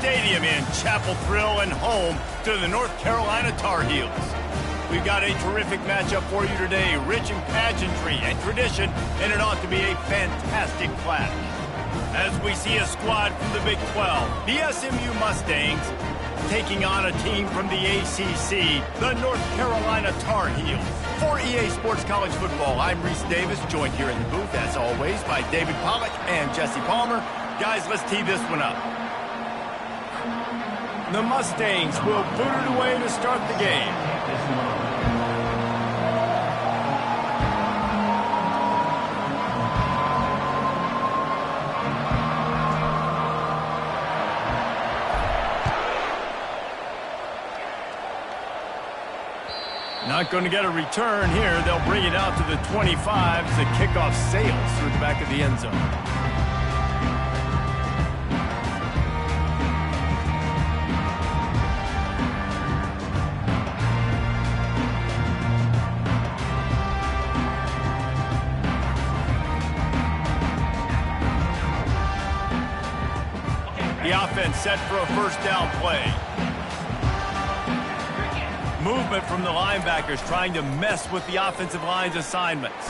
Stadium in Chapel Thrill and home to the North Carolina Tar Heels. We've got a terrific matchup for you today, rich in pageantry and tradition, and it ought to be a fantastic clash. As we see a squad from the Big 12, the SMU Mustangs taking on a team from the ACC, the North Carolina Tar Heels. For EA Sports College Football, I'm Reese Davis, joined here in the booth, as always, by David Pollack and Jesse Palmer. Guys, let's tee this one up. The Mustangs will boot it away to start the game. Not going to get a return here. They'll bring it out to the 25 as the kickoff sails through the back of the end zone. The offense set for a first down play. Movement from the linebackers trying to mess with the offensive line's assignments.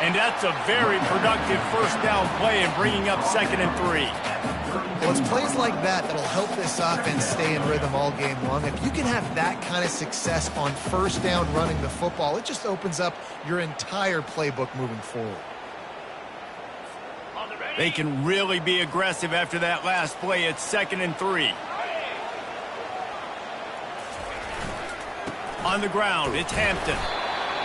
And that's a very productive first down play and bringing up 2nd and 3. Well, it's plays like that that'll help this offense stay in rhythm all game long. If you can have that kind of success on first down running the football, it just opens up your entire playbook moving forward. They can really be aggressive after that last play. It's 2nd and 3. On the ground, it's Hampton.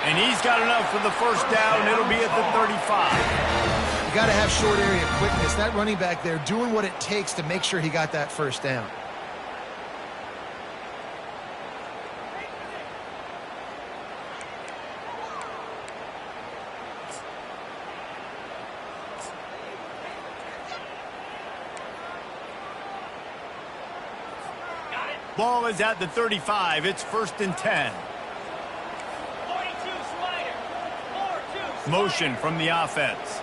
And he's got enough for the first down. It'll be at the 35. You got to have short area quickness. That running back there doing what it takes to make sure he got that first down. Ball is at the 35. It's 1st and 10. Motion from the offense.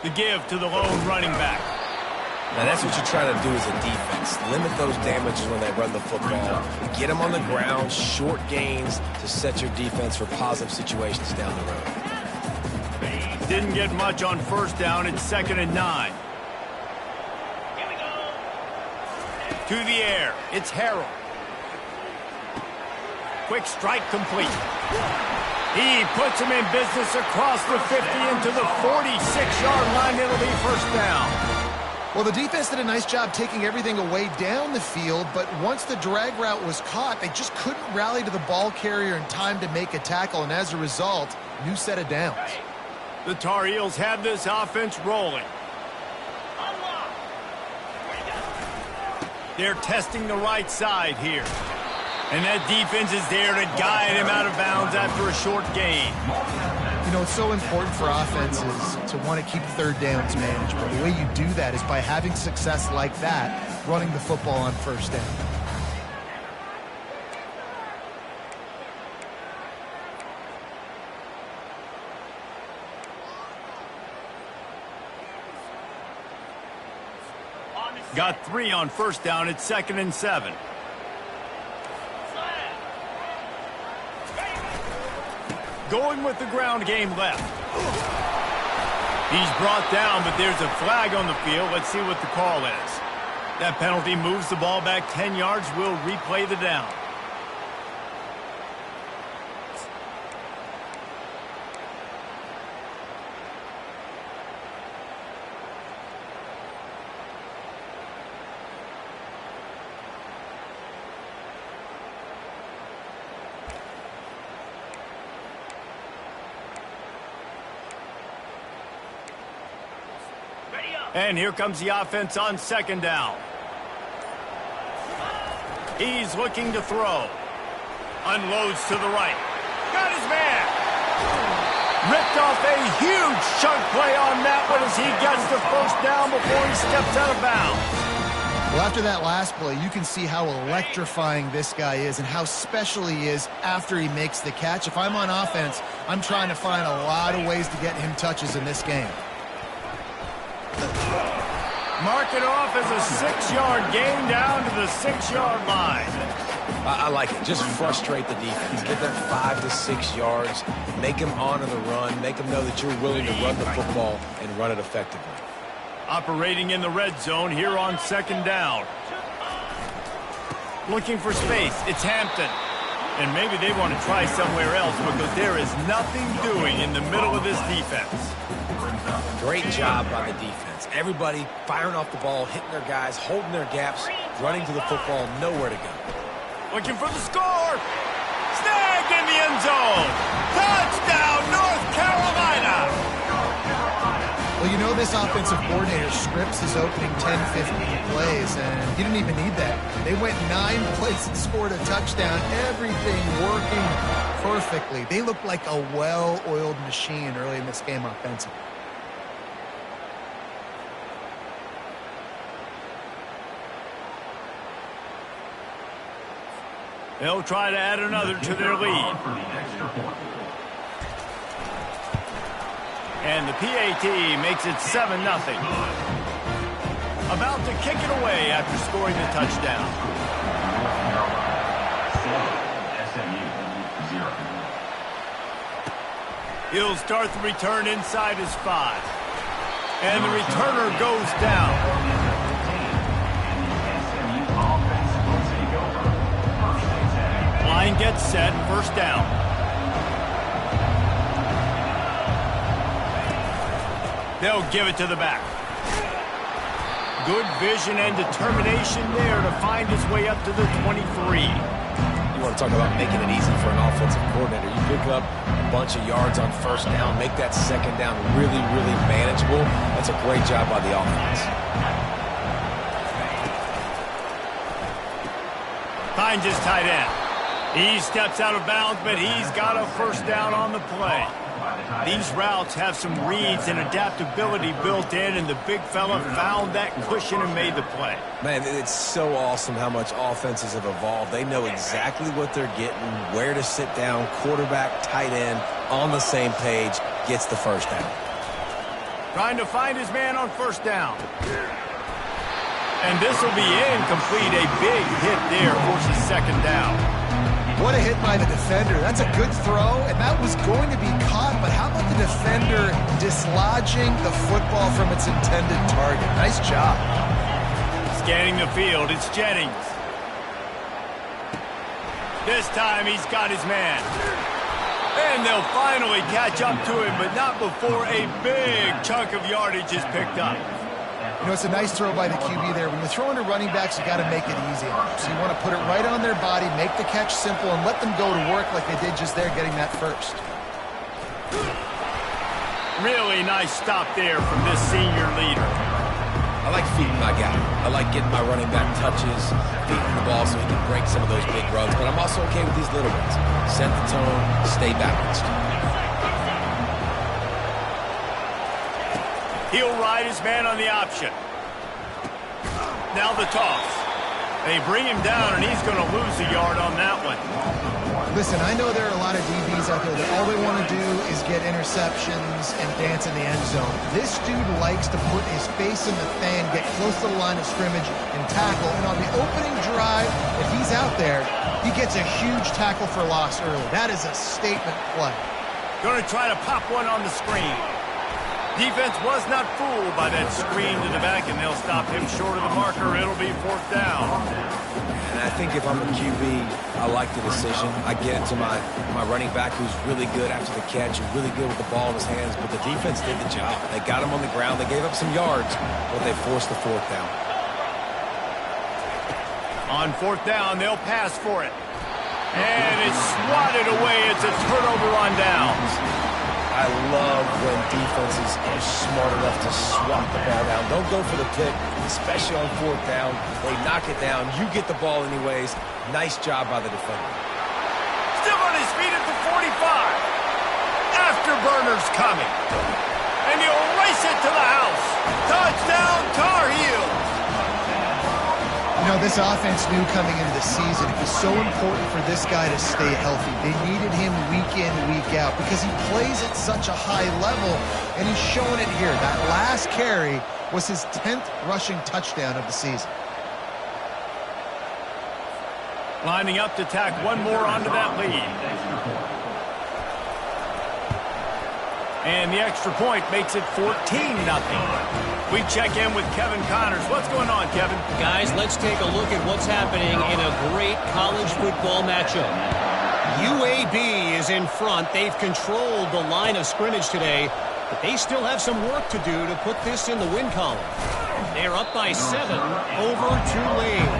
The give to the lone running back. Now that's what you're trying to do as a defense. Limit those damages when they run the football. Get them on the ground, short gains to set your defense for positive situations down the road. Didn't get much on first down. It's 2nd and 9. To the air, it's Harrell. Quick strike complete. He puts him in business across the 50 into the 46-yard line. It'll be first down. Well, the defense did a nice job taking everything away down the field, but once the drag route was caught, they just couldn't rally to the ball carrier in time to make a tackle, and as a result, new set of downs. The Tar Heels have this offense rolling. They're testing the right side here. And that defense is there to guide him out of bounds after a short gain. You know, it's so important for offenses to want to keep third downs managed, but the way you do that is by having success like that, running the football on first down. Got 3 on first down. It's 2nd and 7. Going with the ground game left. He's brought down, but there's a flag on the field. Let's see what the call is. That penalty moves the ball back 10 yards. We'll replay the down. And here comes the offense on 2nd down. He's looking to throw. Unloads to the right. Got his man. Ripped off a huge chunk play on that one as he gets the first down before he steps out of bounds. Well, after that last play, you can see how electrifying this guy is and how special he is after he makes the catch. If I'm on offense, I'm trying to find a lot of ways to get him touches in this game. Mark it off as a 6-yard gain down to the 6-yard line. I like it. Just frustrate the defense. Give them 5 to 6 yards. Make them honor the run. Make them know that you're willing to run the football and run it effectively. Operating in the red zone here on 2nd down. Looking for space. It's Hampton. And maybe they want to try somewhere else because there is nothing doing in the middle of this defense. Great job by the defense. Everybody firing off the ball, hitting their guys, holding their gaps, running to the football, nowhere to go. Looking for the score. Snagged in the end zone. Touchdown, North Carolina. Well, you know this offensive coordinator scripts his opening 10, 15 plays, and he didn't even need that. They went 9 plays and scored a touchdown. Everything working perfectly. They looked like a well-oiled machine early in this game offensively. They'll try to add another to their lead. And the PAT makes it 7-0. About to kick it away after scoring the touchdown. He'll start the return inside his 5. And the returner goes down. Line gets set, 1st down. They'll give it to the back. Good vision and determination there to find his way up to the 23. You want to talk about making it easy for an offensive coordinator. You pick up a bunch of yards on 1st down, make that 2nd down really, really manageable. That's a great job by the offense. Finds his tight end. He steps out of bounds, but he's got a 1st down on the play. These routes have some reads and adaptability built in, and the big fella found that cushion and made the play. Man, it's so awesome how much offenses have evolved. They know exactly what they're getting, where to sit down, quarterback, tight end, on the same page, gets the 1st down. Trying to find his man on 1st down. And this will be incomplete. A big hit there forces 2nd down. What a hit by the defender. That's a good throw, and that was going to be caught, but how about the defender dislodging the football from its intended target? Nice job. Scanning the field, it's Jennings. This time he's got his man. And they'll finally catch up to him, but not before a big chunk of yardage is picked up. You know, it's a nice throw by the QB there. When you're throwing to running backs, you got to make it easy. So you want to put it right on their body, make the catch simple, and let them go to work like they did just there, getting that 1st. Really nice stop there from this senior leader. I like feeding my guy. I like getting my running back touches, feeding the ball so he can break some of those big runs, but I'm also okay with these little ones. Set the tone, stay balanced. He'll ride his man on the option. Now the toss. They bring him down, and he's going to lose a yard on that one. Listen, I know there are a lot of DBs out there that all they want to do is get interceptions and dance in the end zone. This dude likes to put his face in the fan, get close to the line of scrimmage, and tackle. And on the opening drive, if he's out there, he gets a huge tackle for loss early. That is a statement play. Going to try to pop one on the screen. Defense was not fooled by that screen to the back, and they'll stop him short of the marker. It'll be 4th down. And I think if I'm a QB, I like the decision. I get it to my running back who's really good after the catch, who's really good with the ball in his hands, but the defense did the job. They got him on the ground. They gave up some yards, but they forced the 4th down. On 4th down, they'll pass for it. And it's swatted away. It's a turnover on downs. I love when defenses are smart enough to swat the ball down. Don't go for the pick, especially on 4th down. They knock it down. You get the ball anyways. Nice job by the defender. Still on his feet at the 45. Afterburner's coming. And he'll race it to the house. Touchdown, Tar Heels. You know, Now, this offense knew coming into the season it was so important for this guy to stay healthy. They needed him week in, week out because he plays at such a high level, and he's showing it here. That last carry was his 10th rushing touchdown of the season. Lining up to tack one more onto that lead. And the extra point makes it 14-0. We check in with Kevin Connors. What's going on, Kevin? Guys, let's take a look at what's happening in a great college football matchup. UAB is in front. They've controlled the line of scrimmage today, but they still have some work to do to put this in the win column. They're up by 7 over Tulane.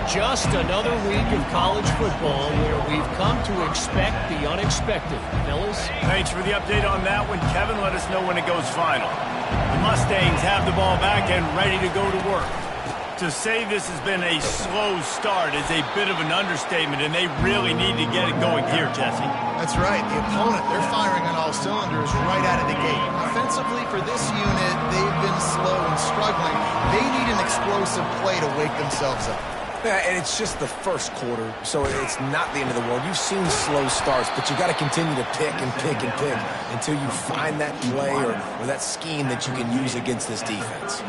Just another week of college football where we've come to expect the unexpected. Fellas? Thanks for the update on that one, Kevin. Let us know when it goes final. The Mustangs have the ball back and ready to go to work. To say this has been a slow start is a bit of an understatement, and they really need to get it going here, Jesse. That's right. The opponent, they're firing on all cylinders right out of the gate. Offensively, for this unit, they've been slow and struggling. They need an explosive play to wake themselves up. Yeah, and it's just the first quarter, so it's not the end of the world. You've seen slow starts, but you got to continue to pick and pick and pick until you find that play or that scheme that you can use against this defense.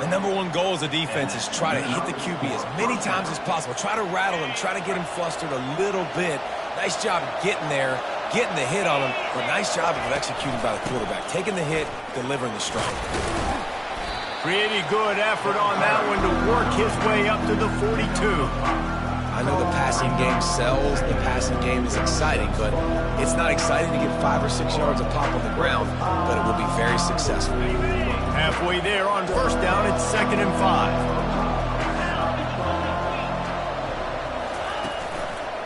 The number one goal as a defense is try to hit the QB as many times as possible. Try to rattle him, try to get him flustered a little bit. Nice job getting there, getting the hit on him, but nice job of executing by the quarterback. Taking the hit, delivering the strike. Pretty good effort on that one to work his way up to the 42. I know the passing game sells, the passing game is exciting, but it's not exciting to get 5 or 6 yards a pop on the ground, but it will be very successful. Halfway there on first down, it's 2nd and 5.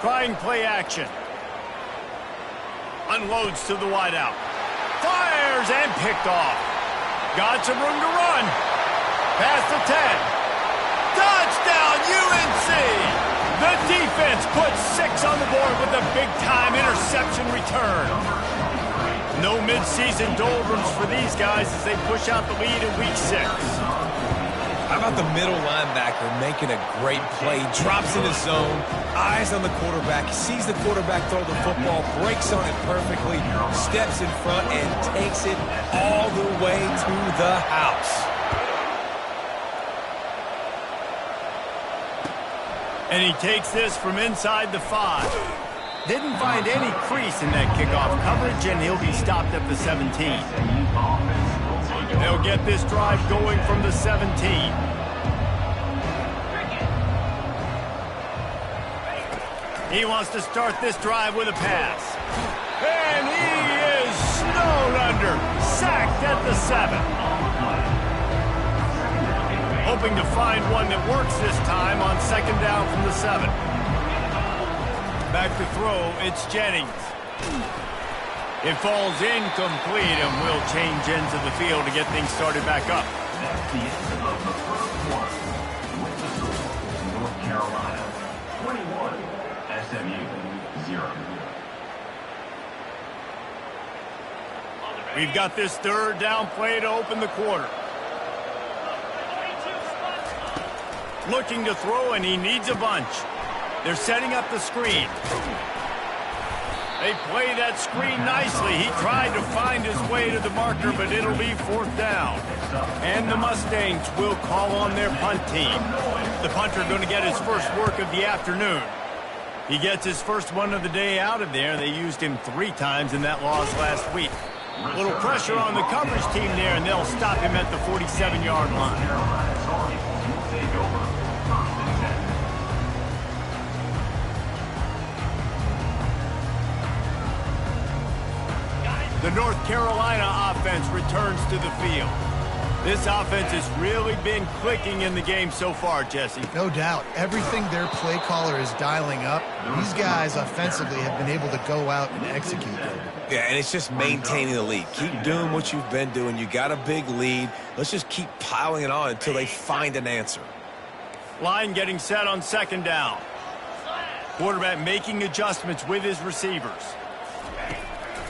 Trying play action. Unloads to the wideout. Fires and picked off. Got some room to run. Past the 10. Touchdown, UNC! The defense puts 6 on the board with a big-time interception return. No mid-season doldrums for these guys as they push out the lead in Week 6. How about the middle linebacker making a great play? Drops in his zone, eyes on the quarterback, sees the quarterback throw the football, breaks on it perfectly, steps in front, and takes it all the way to the house. And he takes this from inside the 5. Didn't find any crease in that kickoff coverage, and he'll be stopped at the 17. They'll get this drive going from the 17. He wants to start this drive with a pass. And he is snowed under. Sacked at the 7. Hoping to find one that works this time on 2nd down from the 7. Back to throw, it's Jennings. It falls incomplete, and we'll change ends of the field to get things started back up. That's the end of the first quarter. With the score, North Carolina 21, SMU 0. We've got this 3rd down play to open the quarter. Looking to throw, and he needs a bunch. They're setting up the screen. They play that screen nicely. He tried to find his way to the marker, but it'll be 4th down. And the Mustangs will call on their punt team. The punter going to get his first work of the afternoon. He gets his first one of the day out of there. They used him 3 times in that loss last week. A little pressure on the coverage team there, and they'll stop him at the 47-yard line. The North Carolina offense returns to the field. This offense has really been clicking in the game so far, Jesse. No doubt. Everything their play caller is dialing up, these guys offensively have been able to go out and execute them. Yeah, and it's just maintaining the lead. Keep doing what you've been doing. You got a big lead. Let's just keep piling it on until they find an answer. Line getting set on 2nd down. Quarterback making adjustments with his receivers.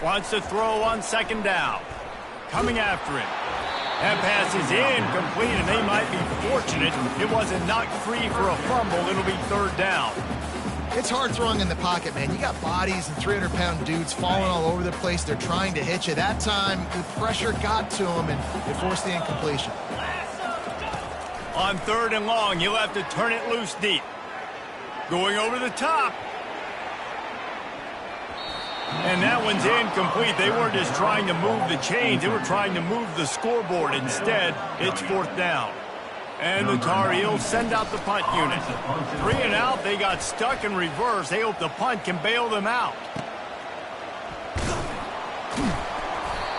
Wants to throw on 2nd down. Coming after him. That pass is incomplete, and they might be fortunate it wasn't knocked free for a fumble. It'll be third down. It's hard throwing in the pocket, man. You got bodies and 300-pound dudes falling all over the place. They're trying to hit you. That time, the pressure got to them, and it forced the incompletion. On third and long, you'll have to turn it loose deep. Going over the top. And that one's incomplete. They weren't just trying to move the chains. They were trying to move the scoreboard. Instead, it's fourth down. And the Tar Heels send out the punt unit. 3 and out, they got stuck in reverse. They hope the punt can bail them out.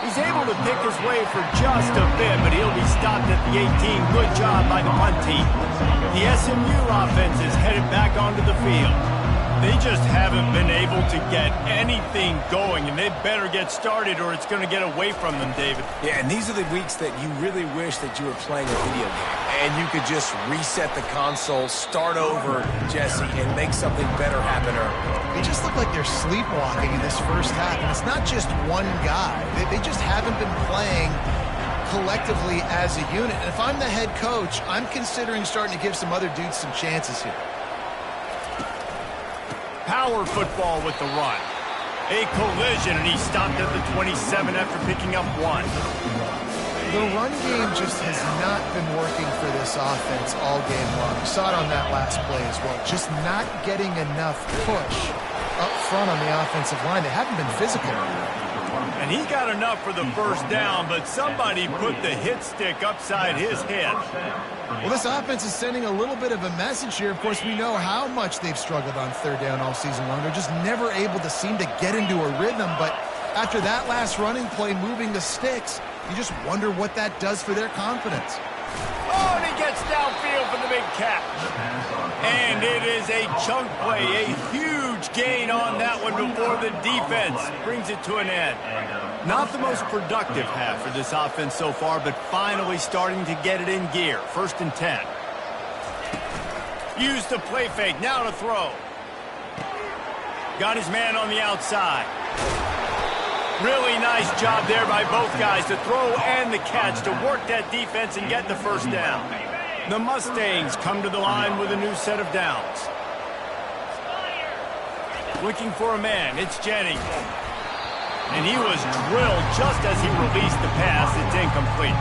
He's able to pick his way for just a bit, but he'll be stopped at the 18. Good job by the punt team. The SMU offense is headed back onto the field. They just haven't been able to get anything going, and they better get started or it's going to get away from them, David. Yeah, and these are the weeks that you really wish that you were playing a video game. And you could just reset the console, start over, Jesse, and make something better happen early. They just look like they're sleepwalking in this first half, and it's not just one guy. They just haven't been playing collectively as a unit. And if I'm the head coach, I'm considering starting to give some other dudes some chances here. Power football with the run. A collision, and he stopped at the 27 after picking up 1. The run game just has not been working for this offense all game long. We saw it on that last play as well. Just not getting enough push up front on the offensive line. They haven't been physical. And he got enough for the first down, but somebody put the hit stick upside his head. Well, this offense is sending a little bit of a message here. Of course, we know how much they've struggled on third down all season long. They're just never able to seem to get into a rhythm. But after that last running play, moving the sticks, you just wonder what that does for their confidence. Oh, and he gets downfield for the big catch. And it is a chunk play, a huge gain on that one before the defense brings it to an end. Not the most productive half for this offense so far, but finally starting to get it in gear. 1st and 10. Use the play fake, now to throw. Got his man on the outside. Really nice job there by both guys to throw and the catch to work that defense and get the first down. The Mustangs come to the line with a new set of downs. Looking for a man, it's Jennings. And he was drilled just as he released the pass. It's incomplete.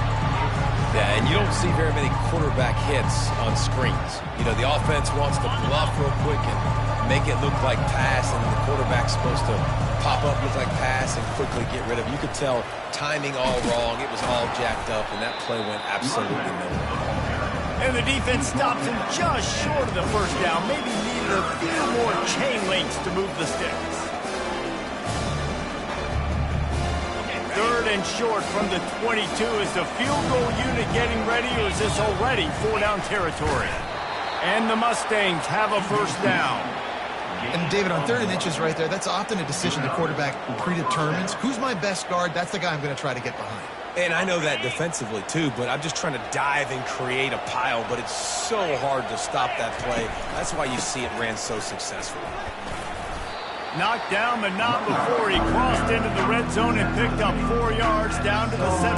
Yeah, and you don't see very many quarterback hits on screens. You know, the offense wants to bluff real quick and make it look like pass, and the quarterback's supposed to pop up, look like pass, and quickly get rid of it. You could tell timing all wrong. It was all jacked up, and that play went absolutely nowhere. And the defense stops him just short of the first down. Maybe needed a few more chain links to move the sticks. 3rd and short from the 22. Is the field goal unit getting ready, or is this already 4-down territory? And the Mustangs have a first down. And David, on 3rd and inches right there, that's often a decision the quarterback predetermines. Who's my best guard? That's the guy I'm going to try to get behind. And I know that defensively too, but I'm just trying to dive and create a pile, but it's so hard to stop that play. That's why you see it ran so successfully. Knocked down, but not before he crossed into the red zone and picked up 4 yards down to the 17.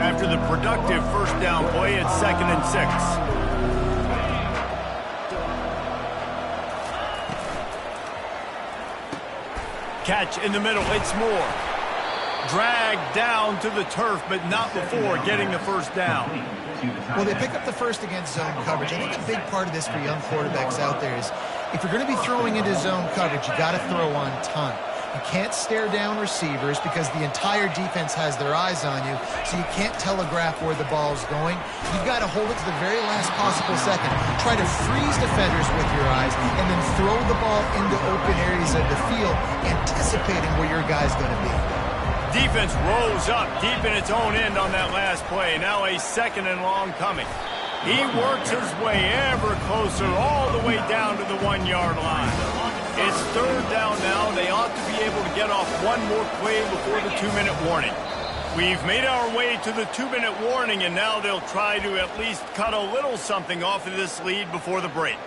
After the productive first down play, it's 2nd and 6. Catch in the middle, it's Moore. Dragged down to the turf, but not before getting the first down. Well, they pick up the first against zone coverage. I think a big part of this for young quarterbacks out there is if you're going to be throwing into zone coverage, you got to throw on time. You can't stare down receivers because the entire defense has their eyes on you, so you can't telegraph where the ball's going. You've got to hold it to the very last possible second. Try to freeze defenders with your eyes and then throw the ball into open areas of the field, anticipating where your guy's going to be. Defense rose up deep in its own end on that last play. Now a 2nd and long coming. He works his way ever closer all the way down to the 1-yard line. It's 3rd down now. They ought to be able to get off one more play before the 2-minute warning. We've made our way to the 2-minute warning, and now they'll try to at least cut a little something off of this lead before the break.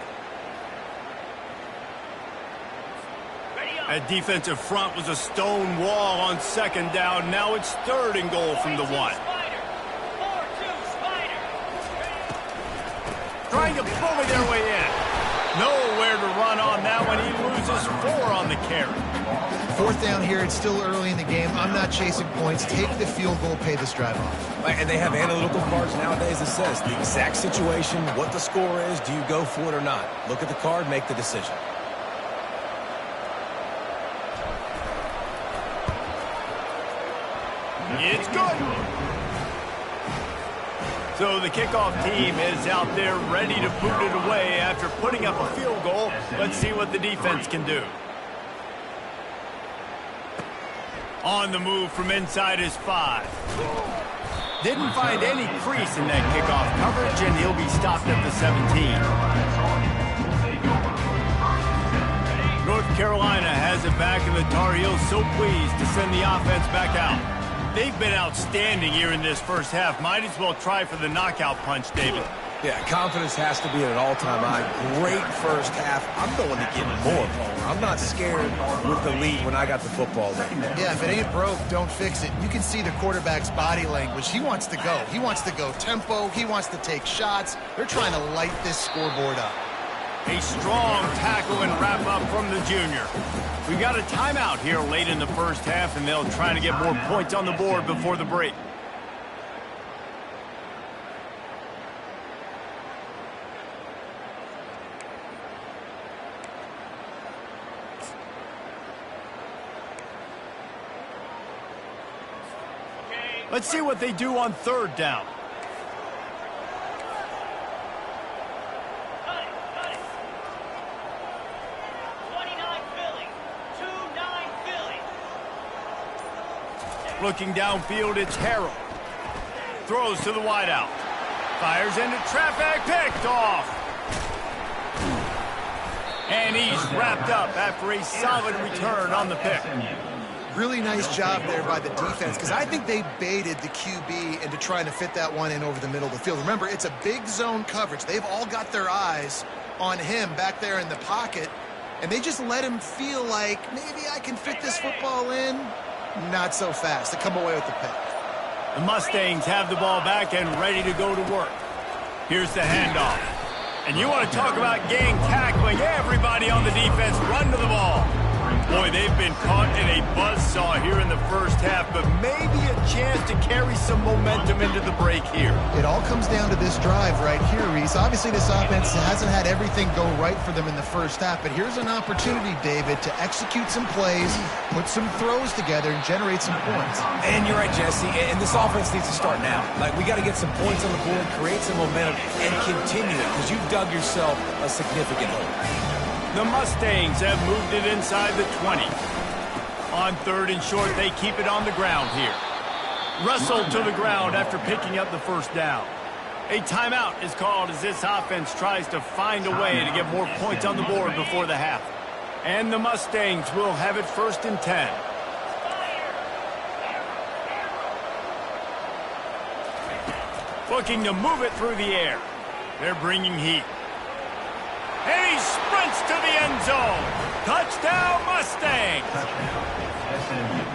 Ready That defensive front was a stone wall on second down. Now it's 3rd and goal from the 1. Trying to bully their way in. Nowhere to run on that one. He loses 4 on the carry. 4th down here. It's still early in the game. I'm not chasing points. Take the field goal, pay this drive off. And they have analytical cards nowadays that says the exact situation, what the score is, do you go for it or not? Look at the card, make the decision. It's good. So the kickoff team is out there ready to boot it away after putting up a field goal. Let's see what the defense can do. On the move from inside his 5. Didn't find any crease in that kickoff coverage, and he'll be stopped at the 17. North Carolina has it back, and the Tar Heels so pleased to send the offense back out. They've been outstanding here in this first half. Might as well try for the knockout punch, David. Yeah, confidence has to be at an all-time high. Great first half. I'm going to get more. I'm not scared with the lead when I got the football there. Yeah, if it ain't broke, don't fix it. You can see the quarterback's body language. He wants to go. He wants to go tempo. He wants to take shots. They're trying to light this scoreboard up. A strong tackle and wrap-up from the junior. We got a timeout here late in the first half, and they'll try to get more points on the board before the break. Let's see what they do on 3rd down. Looking downfield, it's Harrell. Throws to the wideout. Fires into traffic, picked off. And he's wrapped up after a solid return on the pick. Really nice job there by the defense, because I think they baited the QB into trying to fit that one in over the middle of the field. Remember, it's a big zone coverage. They've all got their eyes on him back there in the pocket, and they just let him feel like, maybe I can fit this football in. Not so fast. They come away with the pick. The Mustangs have the ball back and ready to go to work. Here's the handoff. And you want to talk about gang tackling. Everybody on the defense run to the ball. Boy, they've been caught in a buzzsaw here in the first half, but maybe a chance to carry some momentum into the break here. It all comes down to this drive right here, Reese. Obviously, this offense hasn't had everything go right for them in the first half, but here's an opportunity, David, to execute some plays, put some throws together, and generate some points. And you're right, Jesse, and this offense needs to start now. Like, we got to get some points on the board, create some momentum, and continue it, because you've dug yourself a significant hole. The Mustangs have moved it inside the 20. On 3rd and short, they keep it on the ground here. Wrestled to the ground after picking up the first down. A timeout is called as this offense tries to find a way to get more points on the board before the half. And the Mustangs will have it 1st and 10. Looking to move it through the air. They're bringing heat. And he sprints to the end zone. Touchdown, Mustangs.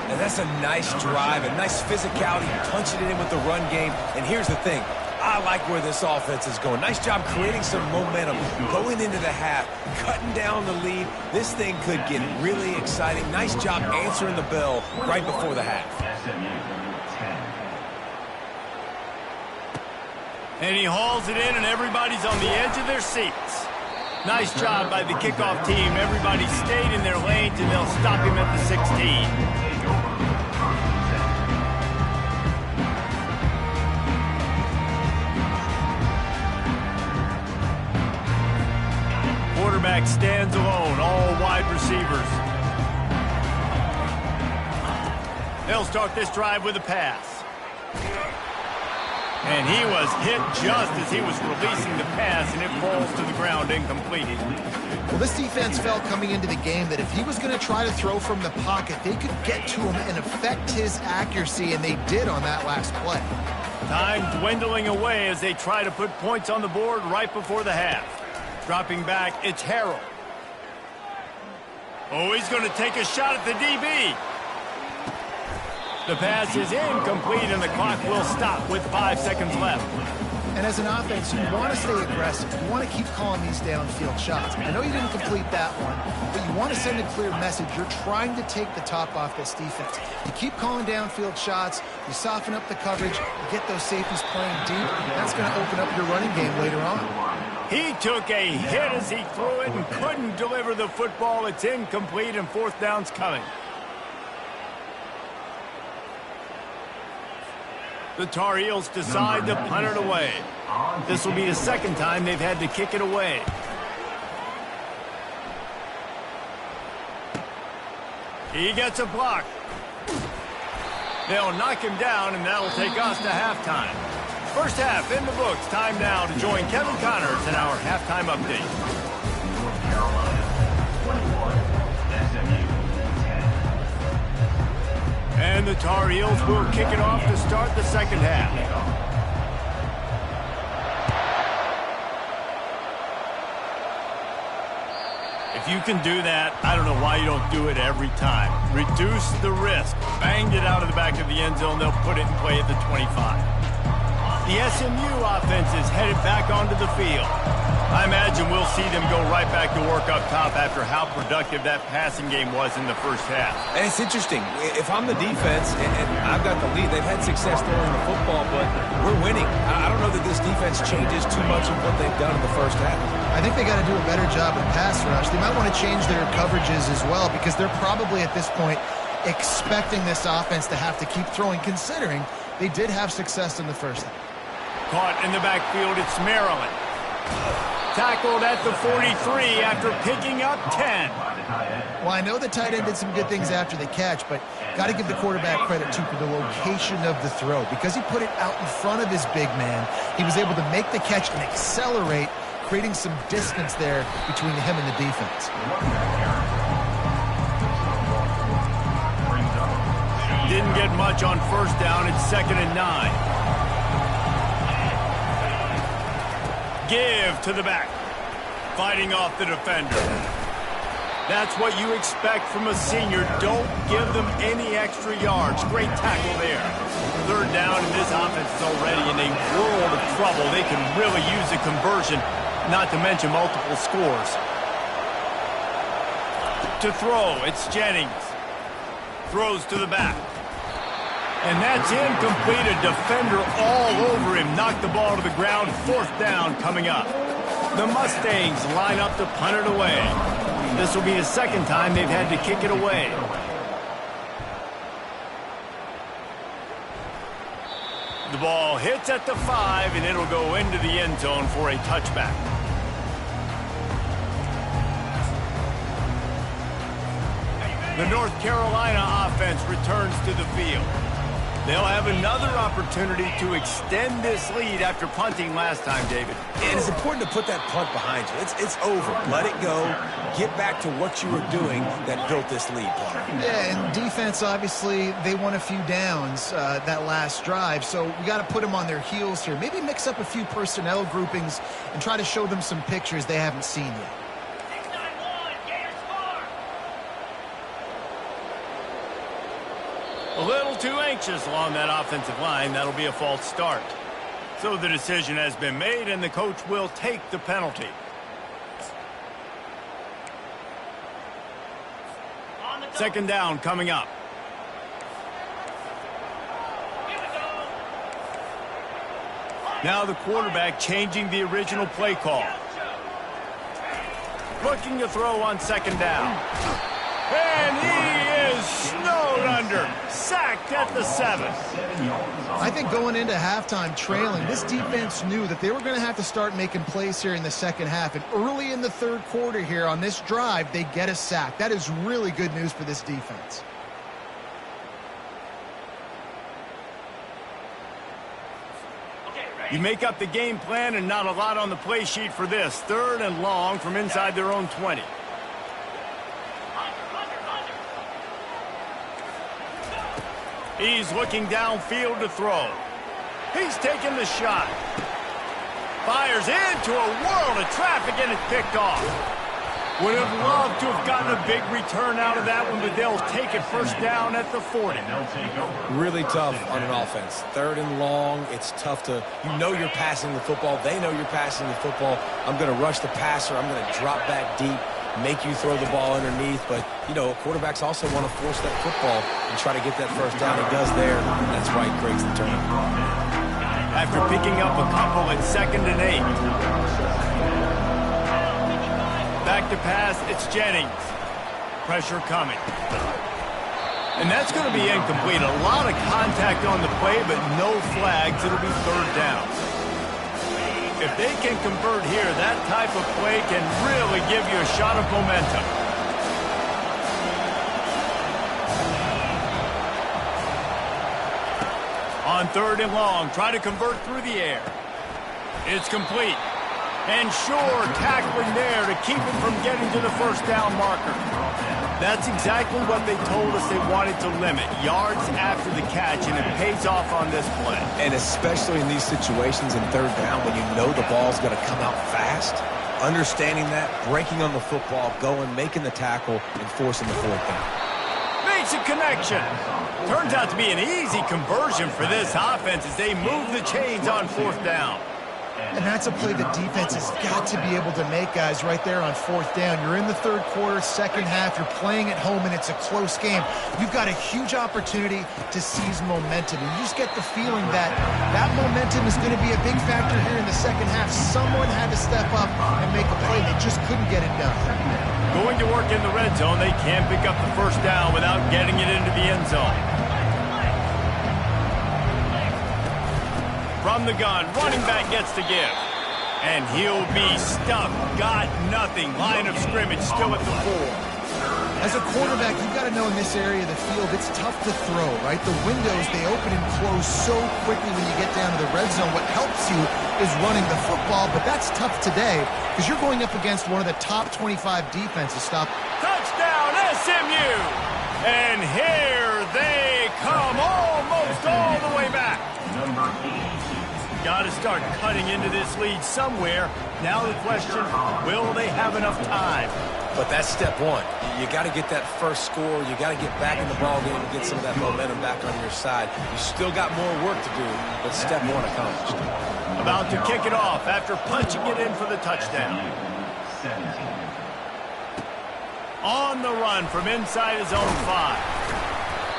And that's a nice drive, a nice physicality, punching it in with the run game. And here's the thing. I like where this offense is going. Nice job creating some momentum, going into the half, cutting down the lead. This thing could get really exciting. Nice job answering the bell right before the half. And he hauls it in, and everybody's on the edge of their seats. Nice job by the kickoff team. Everybody stayed in their lanes, and they'll stop him at the 16. Quarterback stands alone, all wide receivers. They'll start this drive with a pass. And he was hit just as he was releasing the pass, and it falls to the ground incomplete. Well, this defense felt coming into the game that if he was going to try to throw from the pocket, they could get to him and affect his accuracy, and they did on that last play. Time dwindling away as they try to put points on the board right before the half. Dropping back, it's Harrell. Oh, he's going to take a shot at the DB. The pass is incomplete, and the clock will stop with 5 seconds left. And as an offense, you want to stay aggressive. You want to keep calling these downfield shots. I know you didn't complete that one, but you want to send a clear message. You're trying to take the top off this defense. You keep calling downfield shots. You soften up the coverage. You get those safeties playing deep. That's going to open up your running game later on. He took a hit as he threw it and couldn't deliver the football. It's incomplete, and 4th down's coming. The Tar Heels decide to punt it away. This will be the 2nd time they've had to kick it away. He gets a block. They'll knock him down, and that'll take us to halftime. First half in the books. Time now to join Kevin Connors in our halftime update. North Carolina, 21, SMU, 10. And the Tar Heels will kick it off to start the 2nd half. If you can do that, I don't know why you don't do it every time. Reduce the risk. Banged it out of the back of the end zone. They'll put it in play at the 25. The SMU offense is headed back onto the field. I imagine we'll see them go right back to work up top after how productive that passing game was in the first half. And it's interesting. If I'm the defense and I've got the lead, they've had success throwing the football, but we're winning. I don't know that this defense changes too much of what they've done in the first half. I think they got to do a better job with pass rush. They might want to change their coverages as well, because they're probably at this point expecting this offense to have to keep throwing, considering they did have success in the first half. Caught in the backfield, it's Maryland. Tackled at the 43 after picking up 10. Well, I know the tight end did some good things after the catch, but got to give the quarterback credit, too, for the location of the throw. Because he put it out in front of his big man, he was able to make the catch and accelerate, creating some distance there between him and the defense. Didn't get much on 1st down. It's 2nd and 9. Give to the back. Fighting off the defender. That's what you expect from a senior. Don't give them any extra yards. Great tackle there. 3rd down, and this offense is already in a world of trouble. They can really use a conversion, not to mention multiple scores. To throw, it's Jennings. Throws to the back. And that's incomplete. A defender all over him. Knocked the ball to the ground. 4th down coming up. The Mustangs line up to punt it away. This will be the 2nd time they've had to kick it away. The ball hits at the 5, and it'll go into the end zone for a touchback. The North Carolina offense returns to the field. They'll have another opportunity to extend this lead after punting last time, David. And it's important to put that punt behind you. It's over. Let it go. Get back to what you were doing that built this lead, Paul. Yeah, and defense, obviously, they won a few downs that last drive, so we got to put them on their heels here. Maybe mix up a few personnel groupings and try to show them some pictures they haven't seen yet. A little too anxious along that offensive line. That'll be a false start. So the decision has been made, and the coach will take the penalty. Second down coming up. Now the quarterback changing the original play call. Looking to throw on 2nd down. And he is snowed under. Sacked at the 7. I think going into halftime trailing, this defense knew that they were going to have to start making plays here in the 2nd half. And early in the 3rd quarter here on this drive, they get a sack. That is really good news for this defense. You make up the game plan, and not a lot on the play sheet for this. 3rd and long from inside their own 20. He's looking downfield to throw. He's taking the shot. Fires into a world of traffic, and it's picked off. Would have loved to have gotten a big return out of that one, but they'll take it first down at the 40. Really tough on an offense. 3rd and long, it's tough to, you know you're passing the football. They know you're passing the football. I'm going to rush the passer. I'm going to drop back deep, make you throw the ball underneath. But, you know, quarterbacks also want to force that football and try to get that first down. He does there. That's why he creates the turnover. After picking up a couple at 2nd and 8. Back to pass, it's Jennings. Pressure coming. And that's going to be incomplete. A lot of contact on the play, but no flags. It'll be 3rd down. If they can convert here, that type of play can really give you a shot of momentum. On 3rd and long, try to convert through the air. It's complete. And sure, tackling there to keep him from getting to the first down marker. That's exactly what they told us they wanted to limit. Yards after the catch, and it pays off on this play. And especially in these situations in 3rd down when you know the ball's going to come out fast, understanding that, breaking on the football, going, making the tackle, and forcing the 4th down. Makes a connection. Turns out to be an easy conversion for this offense as they move the chains on 4th down. And that's a play the defense has got to be able to make, guys, right there on 4th down. You're in the 3rd quarter, 2nd half. You're playing at home, and it's a close game. You've got a huge opportunity to seize momentum. And you just get the feeling that that momentum is going to be a big factor here in the 2nd half. Someone had to step up and make a play. They just couldn't get it done. Going to work in the red zone, they can't pick up the first down without getting it into the end zone. From the gun, running back gets to give. And he'll be stuck. Got nothing. Line of scrimmage still at the 4. As a quarterback, you've got to know in this area of the field, it's tough to throw, right? The windows, they open and close so quickly when you get down to the red zone. What helps you is running the football, but that's tough today because you're going up against one of the top 25 defenses. Touchdown, SMU! And here they come, almost all the way back. Number 8. Got to start cutting into this lead somewhere. Now the question, will they have enough time? But that's step one. You got to get that first score. You got to get back in the ballgame and get some of that momentum back on your side. You still got more work to do, but step one accomplished. About to kick it off after punching it in for the touchdown. On the run from inside his own 5.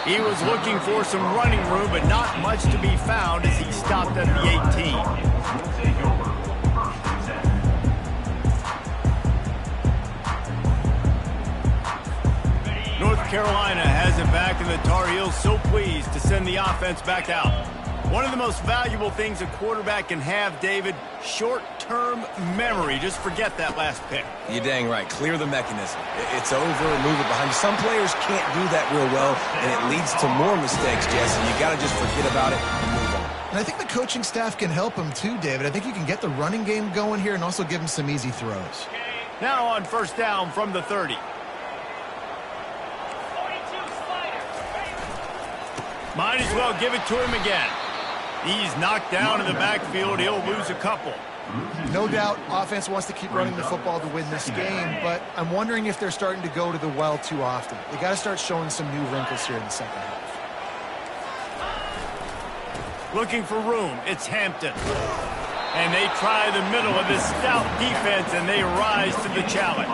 He was looking for some running room, but not much to be found as he stopped at the 18. North Carolina has it back, and the Tar Heels so pleased to send the offense back out. One of the most valuable things a quarterback can have, David, short-term memory. Just forget that last pick. You're dang right. Clear the mechanism. It's over and move it behind you. Some players can't do that real well, and it leads to more mistakes, Jesse. You got to just forget about it and move on. And I think the coaching staff can help him too, David. I think you can get the running game going here and also give him some easy throws. Now on first down from the 30. Might as well give it to him again. He's knocked down in the backfield. He'll lose a couple. No doubt offense wants to keep running the football to win this game, but I'm wondering if they're starting to go to the well too often. They got to start showing some new wrinkles here in the 2nd half. Looking for room. It's Hampton. And they try the middle of this stout defense, and they rise to the challenge.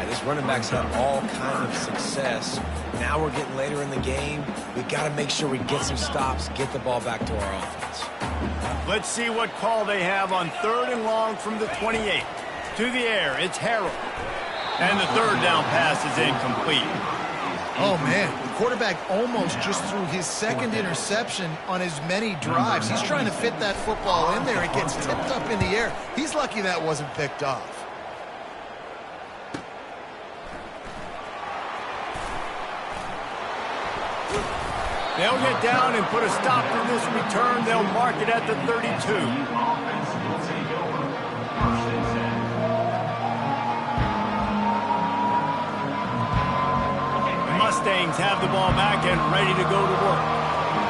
This running backs have all kinds of success. Now we're getting later in the game. We've got to make sure we get some stops, get the ball back to our offense. Let's see what call they have on 3rd and long from the 28. To the air, it's Harrell. And the 3rd down pass is incomplete. Oh, man, the quarterback almost just threw his 2nd interception on as many drives. He's trying to fit that football in there. It gets tipped up in the air. He's lucky that wasn't picked off. They'll get down and put a stop to this return. They'll mark it at the 32. The Mustangs have the ball back and ready to go to work.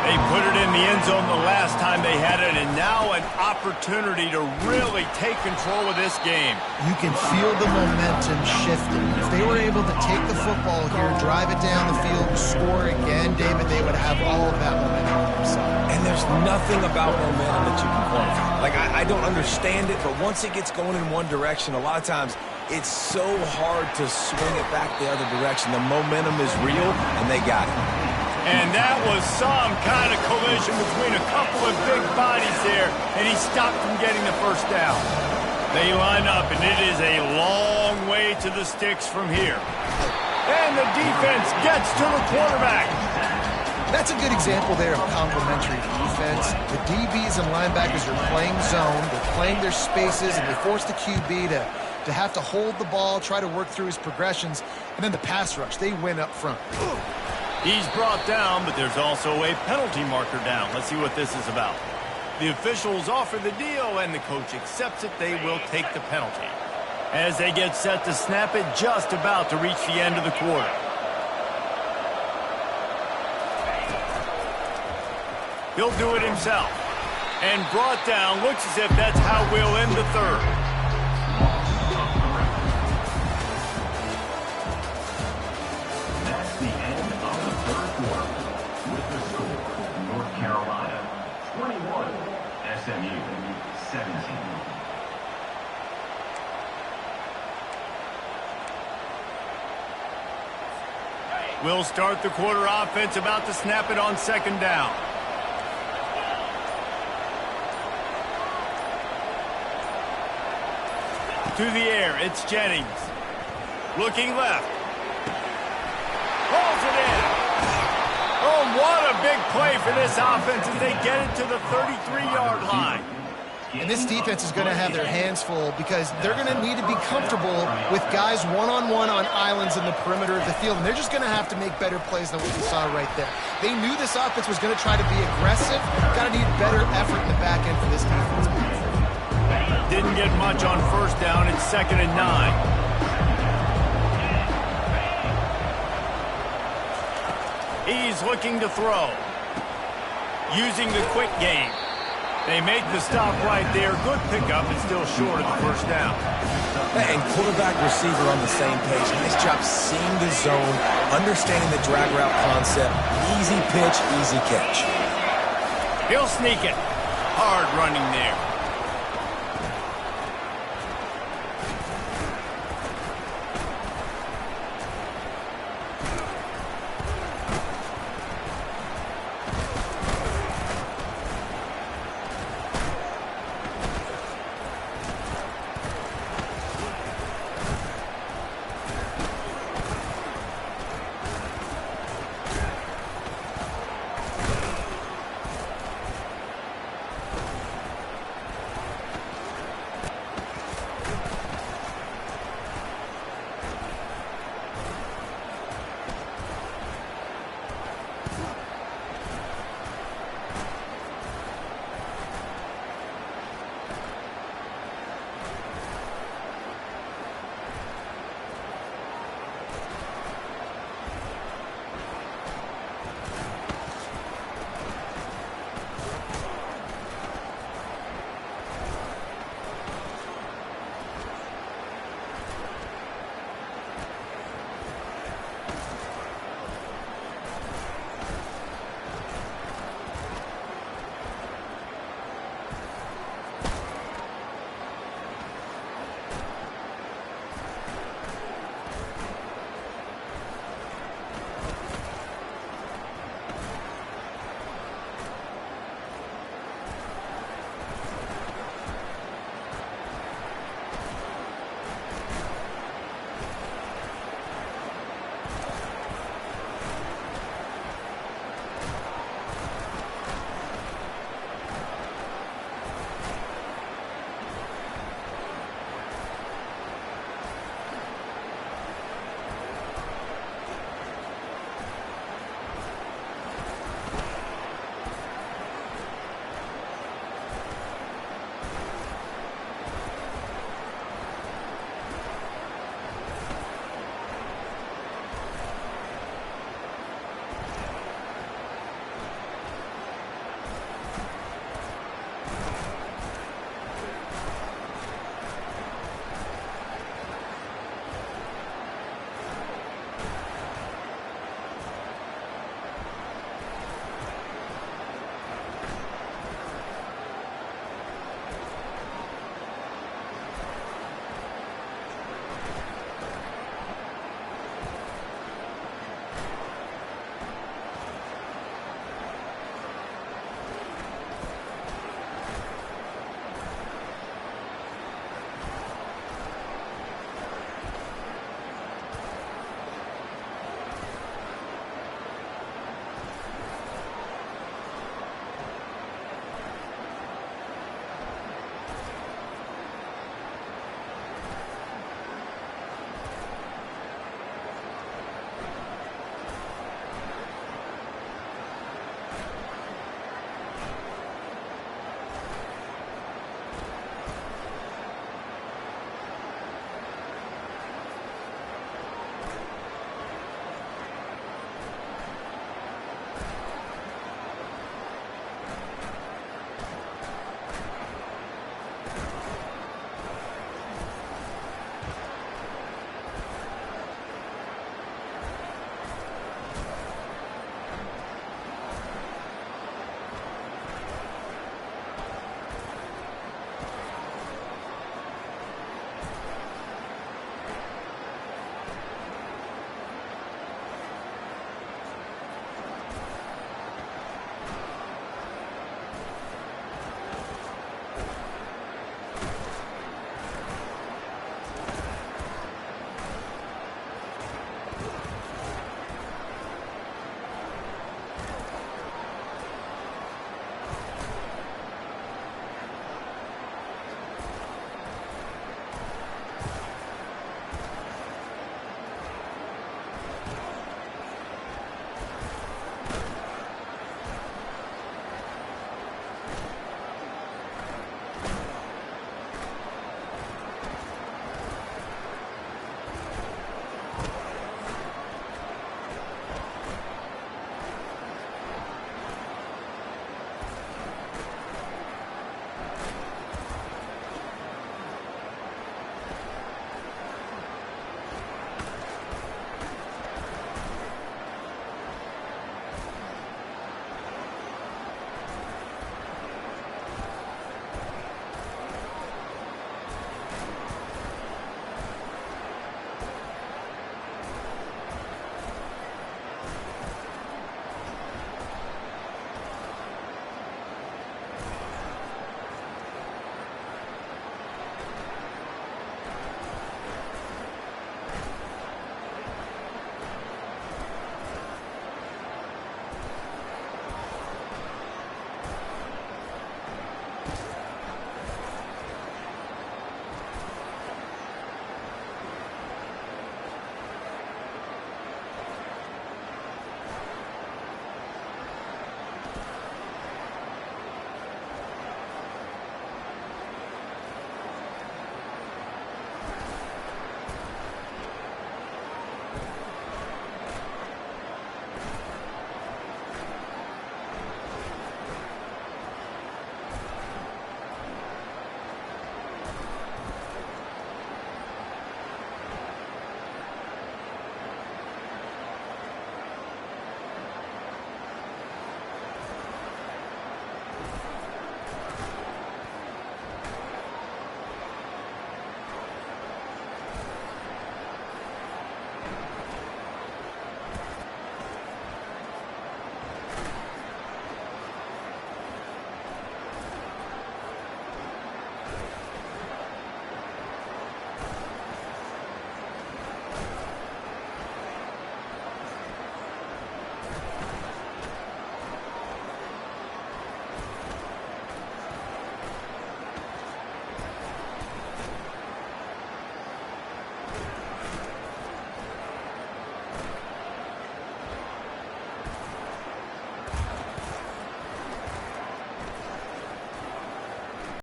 They put it in the end zone the last time they had it, and now an opportunity to really take control of this game. You can feel the momentum shifting. If they were able to take the football here, drive it down the field, and score again, David, they would have all of that momentum on their side. And there's nothing about momentum that you can quantify. Like, I don't understand it, but once it gets going in one direction, a lot of times it's so hard to swing it back the other direction. The momentum is real, and they got it. And that was some kind of collision between a couple of big bodies there, and he stopped from getting the first down. They line up, and it is a long way to the sticks from here. And the defense gets to the quarterback. That's a good example there of complementary defense. The DBs and linebackers are playing zone, they're playing their spaces, and they force the QB to have to hold the ball, try to work through his progressions, and then the pass rush, they win up front. He's brought down, but there's also a penalty marker down. Let's see what this is about. The officials offer the deal, and the coach accepts it. They will take the penalty. As they get set to snap it, just about to reach the end of the quarter. He'll do it himself. And brought down, looks as if that's how we'll end the third. That's the end of the third quarter. With the score, North Carolina 21, SMU 17. We'll start the quarter offense, about to snap it on second down. To the air, it's Jennings. Looking left. Pulls it in. Oh, what a big play for this offense as they get it to the 33-yard line. And this defense is going to have their hands full because they're going to need to be comfortable with guys one-on-one on islands in the perimeter of the field. And they're just going to have to make better plays than what we saw right there. They knew this offense was going to try to be aggressive. Got to need better effort in the back end for this defense. Didn't get much on first down. It's 2nd and 9. He's looking to throw. Using the quick game. They make the stop right there. Good pickup and still short of the first down. And quarterback receiver on the same page. Nice job seeing the zone, understanding the drag route concept. Easy pitch, easy catch. He'll sneak it. Hard running there.